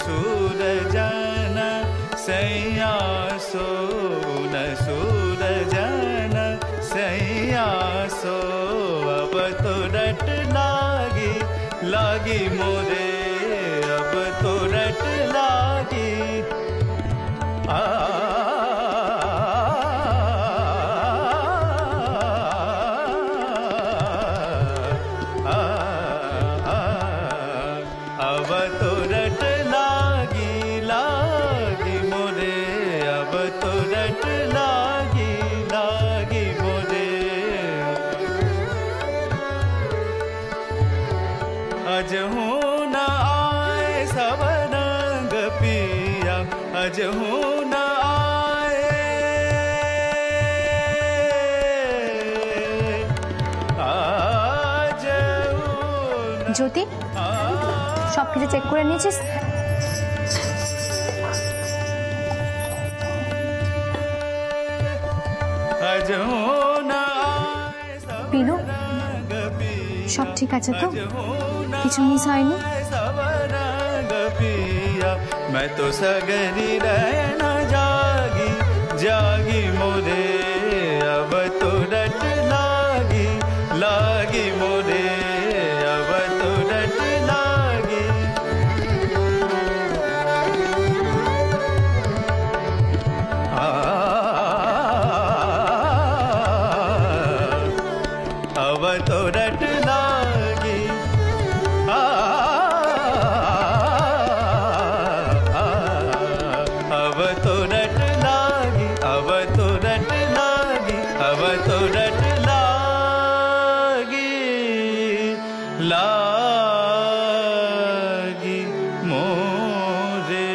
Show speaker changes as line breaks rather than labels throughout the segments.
सूरजन सैया सोन सूरजन सैया सो अब तो रट लागी लागी मोरे अब तो रट लागी अब तो रट लागी लागी मोरे अब तो रट लागी लागी मोरे अज हूँ न आए सब रंग पिया अज हूँ न आए आज
ज्योति সব কিছু চেক করে নিয়েছিস? পিলু সব ঠিক আছে তো? কিছু মিস হয়নি?
मैं तो सगरी रहना जागी जागी मोरे अब तो रट लागी लागी मोरे अब तो रट लागी अब तो रट लागी अब तो रट लागी अब तो रट लागी अब तो रट लागी लागी मोरे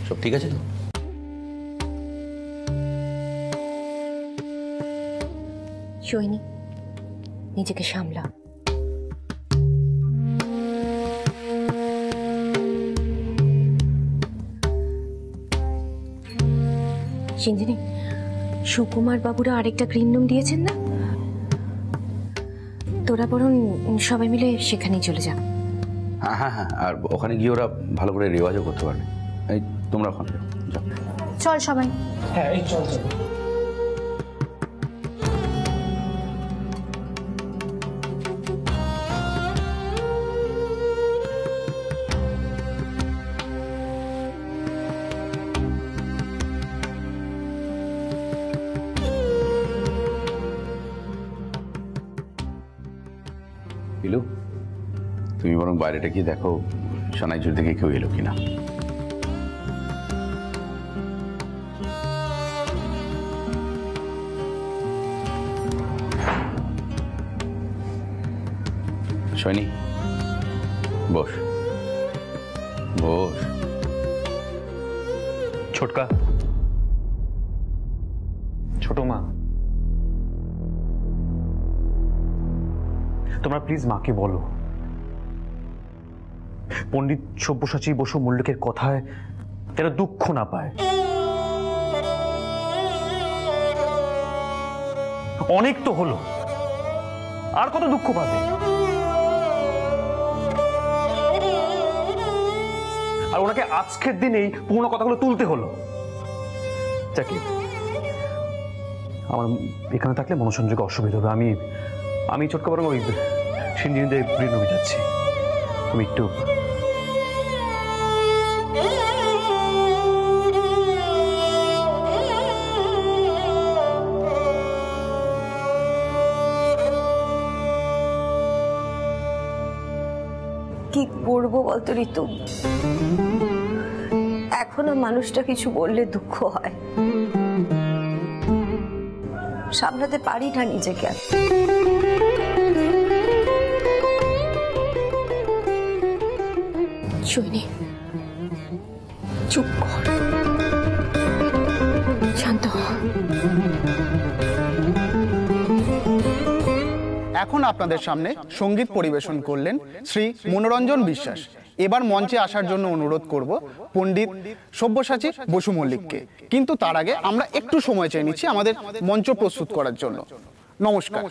সব ঠিক আছে তো?
সৈনী নিজেকে সামলা। সিঞ্জিনী, সুকুমার বাবুরা আরেকটা গ্রিন রুম দিয়েছেন না? তোরা বরং সবাই মিলে সেখানেই চলে যা।
হ্যাঁ হ্যাঁ হ্যাঁ, আর ওখানে গিয়ে ওরা ভালো করে রেওয়াজও করতে পারবে। এই তোমরা ওখানে যাও।
চল সবাই।
হ্যাঁ এই চল চল।
পিলু, তুমি বরং বাইরেটা গিয়ে দেখো সানাইজুর দিকে কেউ এলো কিনা। সৈনী, বস বস।
ছোটকা, ছোট মা, তোমরা প্লিজ মাকে বলো পণ্ডিত সব্যসাচী বসু মল্লিকের কথায় তারা দুঃখ না পায়। অনেক তো হলো, আর কত দুঃখ পাবে? আর ওনাকে আজকের দিনেই পুরোনো কথাগুলো তুলতে হলো। যাকে আমার এখানে থাকলে মনোসংযোগে অসুবিধা হবে। আমি ছোটকা বরং ওই সিন্ধিদের গ্রিন যাচ্ছি। তুমি একটু
কি করবো বলতো ঋতু, এখনো মানুষটা কিছু বললে দুঃখ হয়, সামলাতে পারি না নিজেকে।
সোহিনী, চুপ কর, শান্ত হ।
এখন আপনাদের সামনে সঙ্গীত পরিবেশন করলেন শ্রী মনোরঞ্জন বিশ্বাস। এবার মঞ্চে আসার জন্য অনুরোধ করব পণ্ডিত সব্যসাচী বসু মল্লিককে। কিন্তু তার আগে আমরা একটু সময় চেয়ে নিচ্ছি আমাদের মঞ্চ প্রস্তুত করার জন্য। নমস্কার।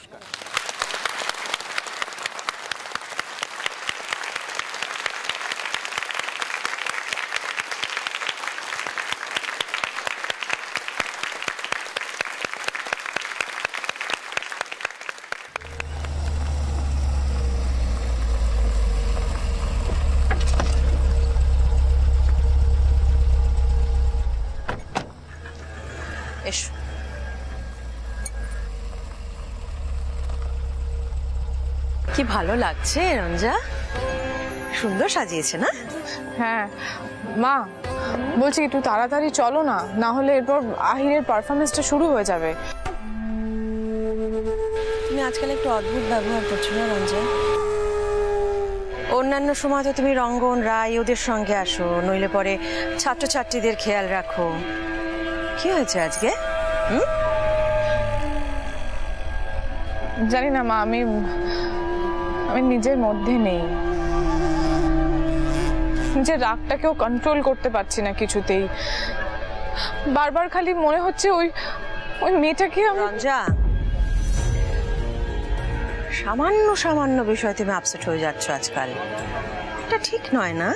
এসো। কি ভালো লাগছে রঞ্জা, সুন্দর সাজিয়েছে না?
হ্যাঁ মা, বলছি একটু তাড়াতাড়ি চলো না, না হলে এরপর আহিরের পারফরমেন্সটা শুরু হয়ে যাবে।
তুমি আজকাল একটু অদ্ভুত ব্যবহার করছো না রঞ্জা? অন্যান্য সময় তো তুমি রঙ্গন রায় ওদের সঙ্গে আসো, নইলে পরে ছাত্রছাত্রীদের খেয়াল রাখো। কি হয়েছে আজকে?
জানি না মা, আমি নিজের মধ্যে নেই। নিজের রাগটাকেও কন্ট্রোল করতে পারছি না কিছুতেই। বারবার খালি মনে হচ্ছে ওই মেয়েটাকে।
রঞ্জা, সামান্য সামান্য বিষয় তুমি আপসেট হয়ে যাচ্ছ আজকাল, এটা ঠিক নয় না?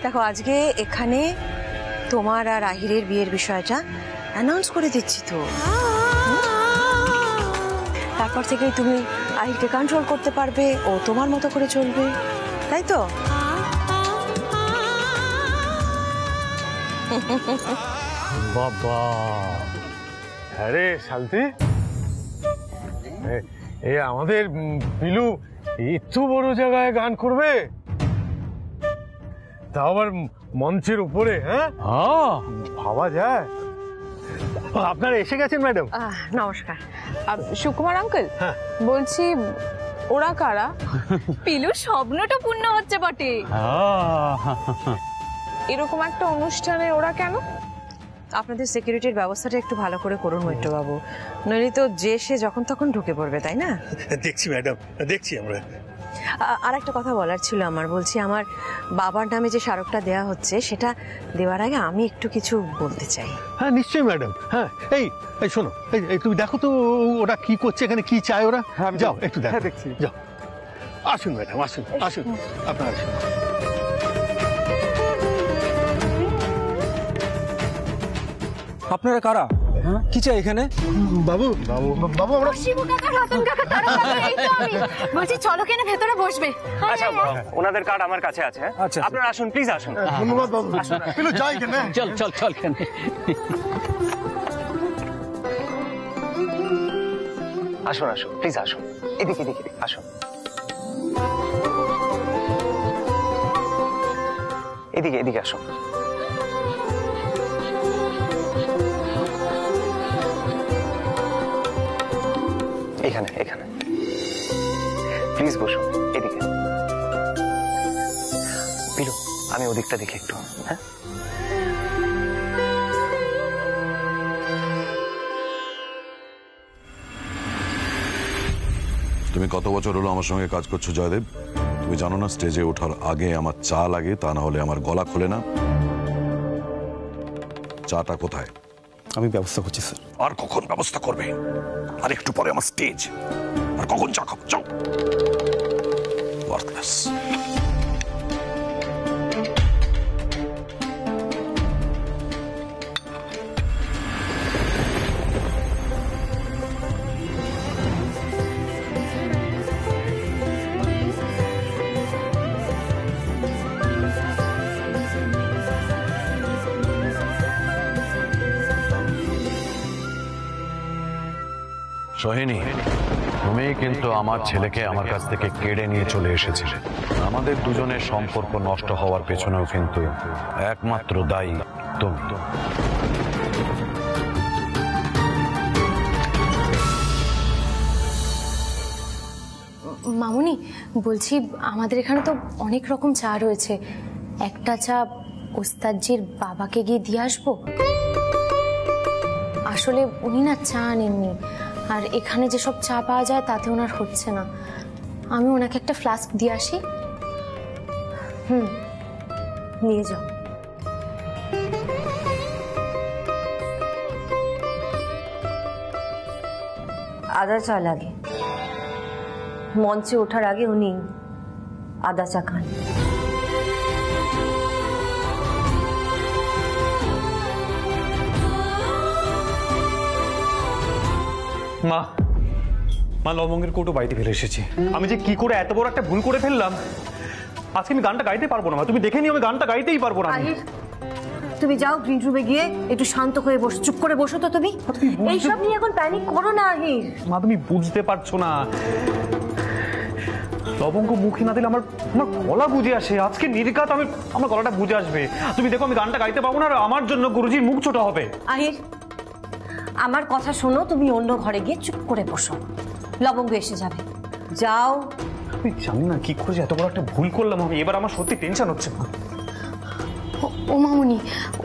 দেখো, আজকে এখানে তোমার আর আহিরের বিয়ের বিষয়টা অ্যানাউন্স করে দিচ্ছি তো। তারপর থেকেই তুমি আহিরকে কন্ট্রোল করতে পারবে, ও তোমার মতো করে চলবে, তাই তো?
বাবা, আরে শান্তি, এ আমাদের পিলু এত বড় জায়গায় গান করবে, তাও আবার মঞ্চের উপরে। হ্যাঁ, ভাবা যায়। আপনারা এসে গেছেন ম্যাডাম?
নমস্কার।
সুকুমার আঙ্কেল, বলছি ওরা কারা?
পিলুর স্বপ্নটা পূর্ণ হচ্ছে বটে।
এরকম একটা অনুষ্ঠানে ওরা কেন?
আপনাদের সিকিউরিটির ব্যবস্থাটা একটু ভালো করে করুন মৈত্রবাবু, নইলে তো যে সে যখন তখন ঢুকে পড়বে, তাই না?
দেখছি ম্যাডাম, দেখছি আমরা।
আর একটা কথা বলার ছিল আমার, বলছি আমার বাবার নামে যে স্মারকটা দেওয়া হচ্ছে, সেটা দেওয়ার আগে আমি একটু কিছু বলতে চাই।
হ্যাঁ নিশ্চয়ই ম্যাডাম। হ্যাঁ, এই শোনো, এই তুমি দেখো তো ওরা কি করছে, এখানে কি চায় ওরা। যাও একটু দেখো। দেখছি, যাও। আসুন ম্যাডাম, আসুন আসুন, আপনারা আসুন।
আপনারা কারা? কি চাই এখানে?
বাবু বাবু বাবু, আমরা
শিবু কাকা, রতন কাকা, তারা কাকা, এই তো আমি। বলছি চলো কেন ভেতরে বসবে।
আচ্ছা, ওনাদের কার্ড আমার কাছে আছে।
আচ্ছা,
আপনারা আসুন, প্লিজ আসুন।
ধন্যবাদ বাবু। পিলু যাই কেন?
চল চল চল কেন?
আসুন আসুন, প্লিজ আসুন, এদিকে এদিকে আসুন, এদিকে এদিকে আসুন। এখানে এখানে প্লিজ বসুন, এদিকে। পিলু, আমি ওদিকটা দেখি একটু। হ্যাঁ,
তুমি কত বছর হলো আমার সঙ্গে কাজ করছো জয়দেব? তুমি জানো না স্টেজে ওঠার আগে আমার চা লাগে, তা না হলে আমার গলা খোলে না। চাটা কোথায়?
আমি ব্যবস্থা করছি স্যার।
আর কখন ব্যবস্থা করবে? আর একটু পরে আমার স্টেজ, আর কখন চা খাবো? যাও। ওয়ার্থলেস।
সোহিনী, তুমি কিন্তু আমার ছেলেকে আমার কাছ থেকে কেড়ে নিয়ে চলে এসেছিলে। আমাদের দুজনের সম্পর্ক নষ্ট হওয়ার পেছনেও কিন্তু একমাত্র দায়ী তুমি।
মামুনি বলছি, আমাদের এখানে তো অনেক রকম চা রয়েছে, একটা চা ওস্তাদজির বাবাকে গিয়ে দিয়ে আসবো। আসলে উনি না চা আনেননি, আর এখানে যেসব চা পাওয়া যায় তাতে ওনার হচ্ছে না। আমি ওনাকে একটা ফ্লাস্ক দিয়ে আসি।
নিয়ে যাও। আদা চা লাগে, মঞ্চে ওঠার আগে উনি আদা চা খান।
মা মা লবঙ্গের কৌটো বাড়িতে ফেলে এসেছি। আমি যে কি করে এত বড় একটা ভুল করে ফেললাম, আজকে আমি গানটা গাইতে পারবো না। মা তুমি দেখে নিও, আমি গানটা গাইতেই পারবো না।
তুমি যাও গ্রিন রুমে গিয়ে একটু শান্ত হয়ে বসো, চুপ করে বসো তো। তুমি এইসব নিয়ে এখন প্যানিক করো না আহির।
মা তুমি বুঝতে পারছো না, লবঙ্গ মুখে না দিলে আমার গলা বুঝে আসে। আজকে নির্ঘাত আমার গলাটা বুঝে আসবে। তুমি দেখো আমি গানটা গাইতে পারবো না, আর আমার জন্য গুরুজির মুখ ছোট হবে।
আহির আমার কথা শোনো, তুমি অন্য ঘরে গিয়ে চুপ করে বসো, লবঙ্গ এসে যাবে। যাও।
আমি জানি না কি করে এত বড় একটা ভুল করলাম আমি। এবার আমার সত্যি টেনশন হচ্ছে।
ও মামুনি,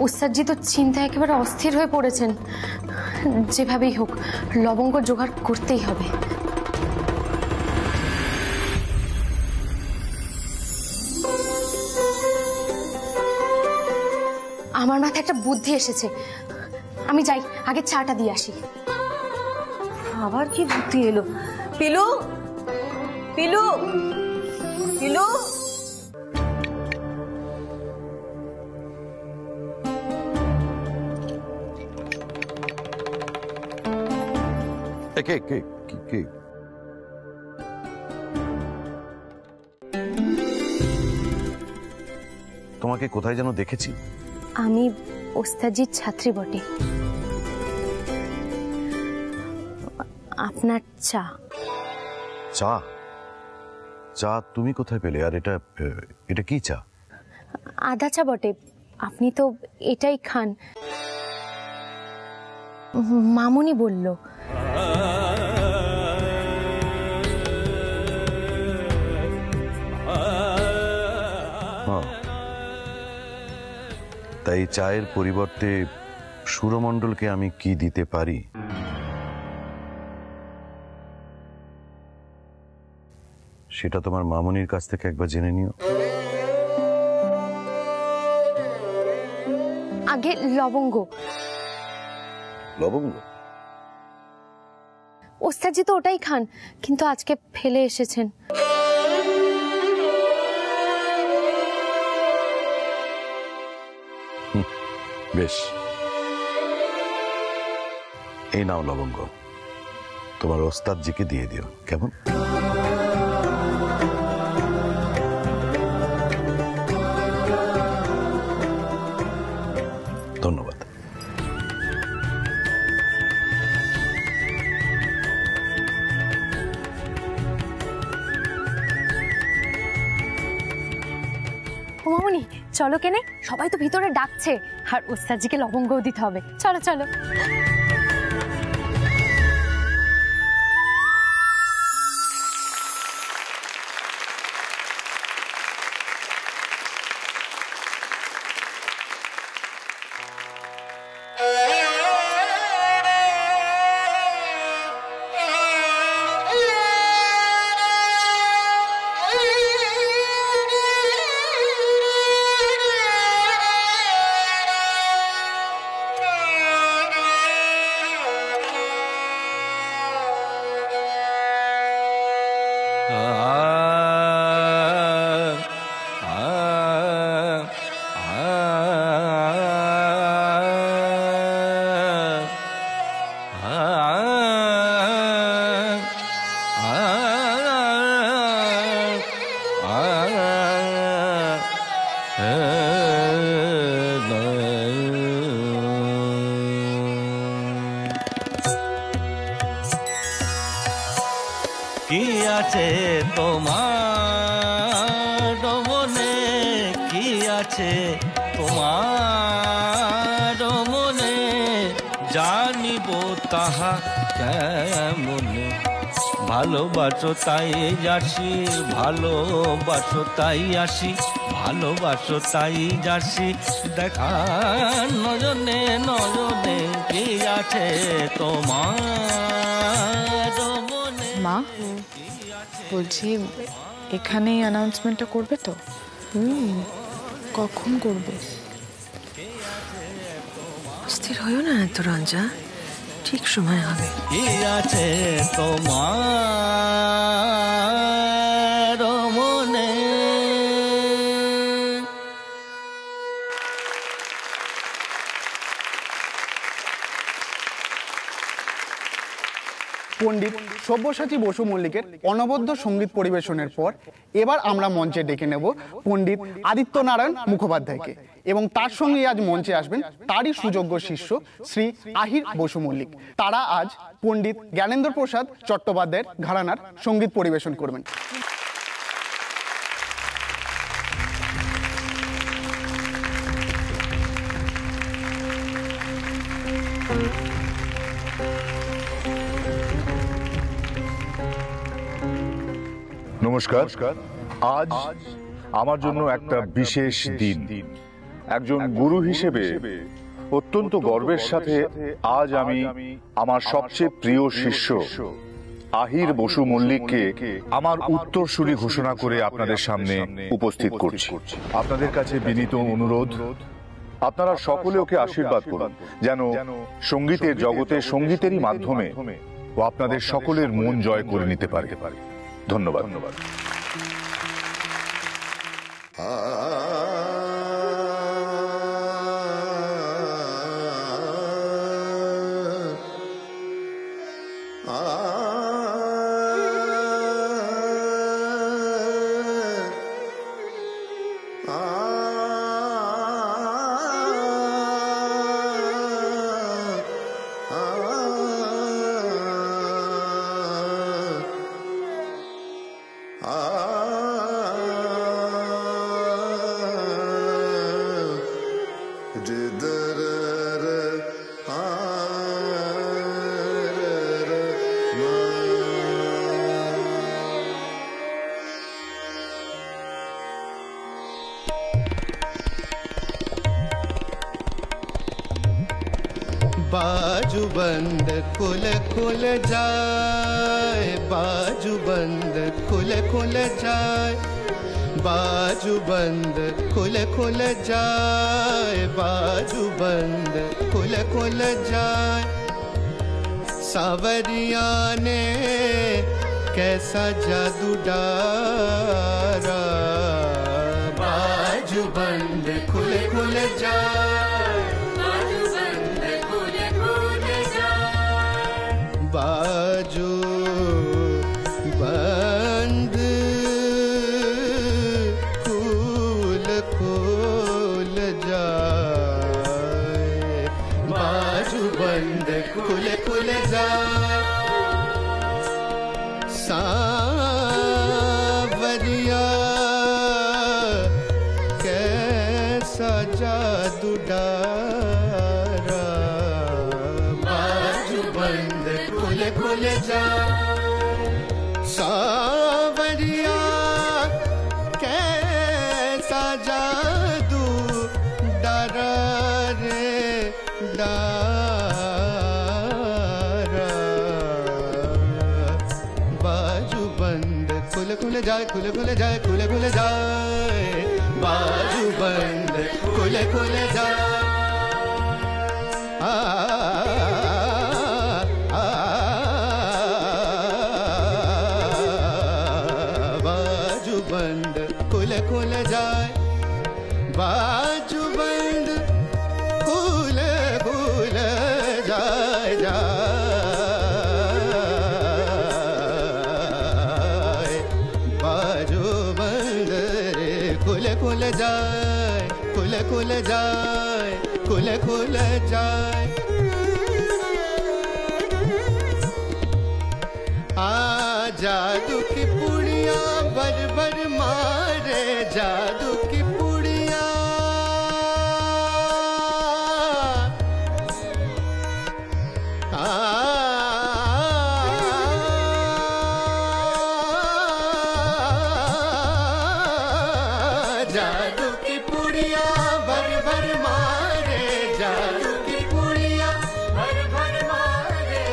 ওস্তাদজি তো চিন্তায় একেবারে অস্থির হয়ে পড়েছেন। যেভাবেই হোক লবঙ্গ জোগাড় করতেই হবে। আমার মাথায় একটা বুদ্ধি এসেছে, আমি যাই আগে চাটা দিয়ে আসি।
আবার কি বুদ্ধি এলো? পিলু, পিলু, পিলু।
কে কে কে? তোমাকে কোথায় যেন দেখেছি।
আমি ওস্তাদজির ছাত্রী বটে। আপনার চা।
চা? চা তুমি কোথায় পেলে? আর এটা কি চা?
আদা চা বটে, আপনি তো এটাই খান। মামুনি বলল।
তাই চায়ের পরিবর্তে সুরমণ্ডলকে আমি কি দিতে পারি? সেটা তোমার মামুনির কাছ থেকে একবার জেনে নিও।
আগে লবঙ্গ।
লবঙ্গ?
ওস্তাদজি তো ওটাই খান, কিন্তু আজকে ফেলে এসেছেন।
বেশ, এই নাও লবঙ্গ, তোমার ওস্তাদজিকে দিয়ে দিও, কেমন? ধন্যবাদ।
মামুনি চলো কেনে, সবাই তো ভিতরে ডাকছে, আর ওস্তাদজিকে লবঙ্গও দিতে হবে। চলো চলো।
কি আছে তোমার মনে, কি আছে তোমার মনে, জানিব তাহা কেমনে,
ভালোবাসো তাই যাসি, ভালোবাসো তাই আসি, ভালোবাসো তাই যাসি, দেখা নজনে নজনে কি আছে তোমার মনে।
মা বলছি এখানেই অ্যানাউন্সমেন্টটা করবে তো? কখন করবে?
স্থির হয়েও না এত রঞ্জা, ঠিক সময় হবে।
কি আছে তোমার মনে।
পণ্ডিত সব্যসাচী বসু মল্লিকের অনবদ্য সঙ্গীত পরিবেশনের পর এবার আমরা মঞ্চে ডেকে নেব পণ্ডিত আদিত্য নারায়ণ মুখোপাধ্যায়কে, এবং তার সঙ্গে আজ মঞ্চে আসবেন তারই সুযোগ্য শিষ্য শ্রী আহির বসু মল্লিক। তারা আজ পণ্ডিত জ্ঞানেন্দ্র প্রসাদ চট্টোপাধ্যায়ের ঘরানার সঙ্গীত পরিবেশন করবেন।
নমস্কার। আজ আমার জন্য একটা বিশেষ দিন। একজন গুরু হিসেবে অত্যন্ত গর্বের সাথে আজ আমি আমার সবচেয়ে প্রিয় শিষ্য আহির বসু মল্লিককে আমার উত্তরসূরি ঘোষণা করে আপনাদের সামনে উপস্থিত করছি। আপনাদের কাছে বিনীত অনুরোধ, আপনারা সকলে ওকে আশীর্বাদ করুন যেন সঙ্গীতের জগতে সঙ্গীতেরই মাধ্যমে ও আপনাদের সকলের মন জয় করে নিতে পারে। ধন্যবাদ।
बाजू बंद खुल खुल जाए, बाजू बंद खुल खुल जाए, बाजू बंद खुल खुल जाए, बाजू बंद खुल खुल जाए। सावरिया ने कैसा जादू डारा, बाजू बंद खुल खुल जाए, बाजू बंद खुल खुल जाए, बाजू बंद खुल खुल जाए। सावरिया कैसा जादू डारा, बाजू बंद खुल खुल जाए। सावरिया कैसा जादू डारा रे डारा, बाजू बंद खुल खुल जाए, खुल खुल जाए, खुल खुल जाए, बाजू बंद खुल खुल जाए। बाजू बंद खुल खुल जाए, बाजू बंद खुल खुल जाए जाए, बाजू बंद रे खुल खुल जाए, खुल खुल जाए, खुल खुल जाए। जादू की पुड़िया बर बर मारे, जादू की पुड़िया जादू की पुड़िया भर भर मारे, जादू की पुड़िया भर भर मारे।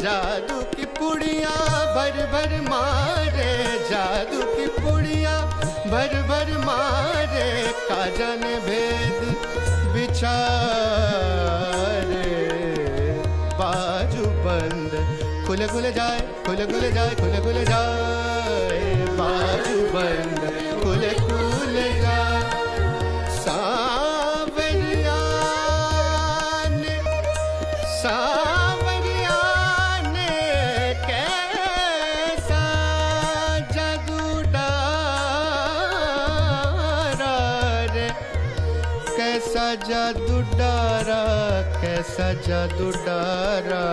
जादू की पुड़िया भर भर मारे, जादू की पुड़िया भर भर मारे। का जाने भेद बिचारे, बाजू बंद खुले खुले जाए, खुले खुले जाए, खुले खुले जाए। बाजू बंद खुले खुले जाए। सावरिया ने, सावरिया ने कैसा जादू डारा रे, कैसा जादू डारा, कैसा जादू डारा।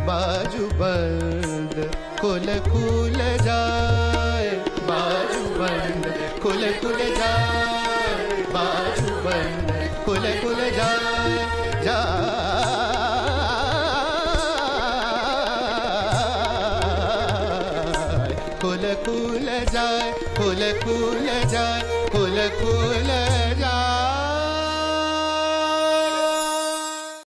बाजू बंद खुले खुले जाए, बाजू बंद खुले खुले जाए, बाजू बंद खुले खुले जाए, जाए खुले खुले जाए, खुले खुले जाए, खुले खुले जाए।